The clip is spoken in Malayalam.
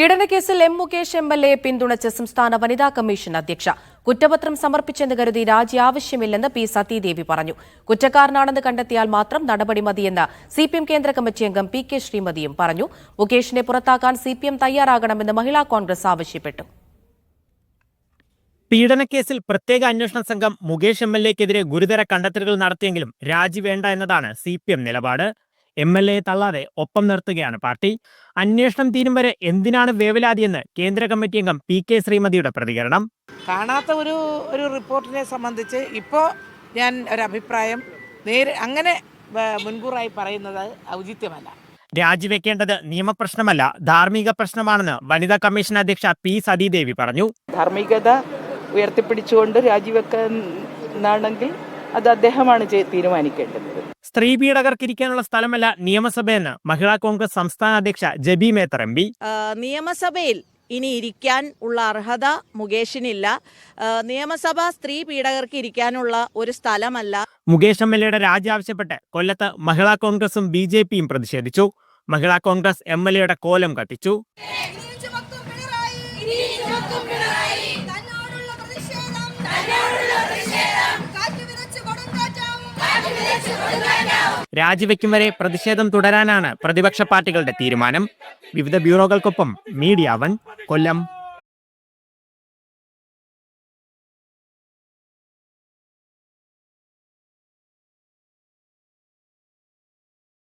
പീഡനക്കേസിൽ എം മുകേഷ് എംഎൽഎയെ പിന്തുണച്ച് സംസ്ഥാന വനിതാ കമ്മീഷൻ അധ്യക്ഷ കുറ്റപത്രം സമർപ്പിച്ചെന്ന് കരുതി രാജി ആവശ്യമില്ലെന്ന് പി സതീദേവി പറഞ്ഞു. കുറ്റക്കാരനാണെന്ന് കണ്ടെത്തിയാൽ മാത്രം നടപടി മതിയെന്ന് സിപിഎം കേന്ദ്ര കമ്മിറ്റി അംഗം പി കെ ശ്രീമതിയും പറഞ്ഞു. മുകേഷിനെ പുറത്താക്കാൻ സിപിഎം തയ്യാറാകണമെന്ന് മഹിളാ കോൺഗ്രസ് ആവശ്യപ്പെട്ടു. പീഡനക്കേസിൽ പ്രത്യേക അന്വേഷണ സംഘം മുകേഷ് എംഎൽഎക്കെതിരെ ഗുരുതര കണ്ടെത്തലുകൾ നടത്തിയെങ്കിലും രാജി വേണ്ട എന്നതാണ് സിപിഎം നിലപാട്. എംഎൽഎയെ തള്ളാതെ ഒപ്പം നിർത്തുകയാണ് പാർട്ടി. അന്വേഷണം തീരും വരെ എന്തിനാണ് വേവലാതിയെന്ന് കേന്ദ്ര കമ്മിറ്റി അംഗം പി കെ ശ്രീമതിയുടെ പ്രതികരണം. കാണാത്ത ഒരു റിപ്പോർട്ടിനെ സംബന്ധിച്ച് ഇപ്പോൾ ഞാൻ ഒരഭിപ്രായം അങ്ങനെ മുൻകൂറായി പറയുന്നത് ഔചിത്യമല്ല. രാജിവെക്കേണ്ടത് നിയമപ്രശ്നമല്ല, ധാർമ്മിക പ്രശ്നമാണെന്ന് വനിതാ കമ്മീഷൻ അധ്യക്ഷ പി സതീദേവി പറഞ്ഞു. ധാർമ്മികത ഉയർത്തിപ്പിടിച്ചുകൊണ്ട് രാജിവെക്കാനാണെങ്കിൽ അത് അദ്ദേഹമാണ് തീരുമാനിക്കേണ്ടത്. സ്ത്രീ പീഡകർക്ക് ഇരിക്കാനുള്ള സ്ഥലമല്ല നിയമസഭയെന്ന് മഹിളാ കോൺഗ്രസ് സംസ്ഥാന അധ്യക്ഷ ജബി മേത്തർ എം പി. നിയമസഭയിൽ ഇനി ഇരിക്കാൻ ഉള്ള അർഹത മുകേഷിനില്ല. നിയമസഭ സ്ത്രീ പീഡകർക്ക് ഇരിക്കാനുള്ള ഒരു സ്ഥലമല്ല. മുകേഷ് എംഎൽഎയുടെ രാജി ആവശ്യപ്പെട്ട് കൊല്ലത്ത് മഹിളാ കോൺഗ്രസും ബിജെപിയും പ്രതിഷേധിച്ചു. മഹിളാ കോൺഗ്രസ് എംഎൽഎയുടെ കോലം കത്തിച്ചു. രാജിവെക്കും വരെ പ്രതിഷേധം തുടരാനാണ് പ്രതിപക്ഷ പാർട്ടികളുടെ തീരുമാനം. വിവിധ ബ്യൂറോകൾക്കൊപ്പം മീഡിയ വൺ, കൊല്ലം.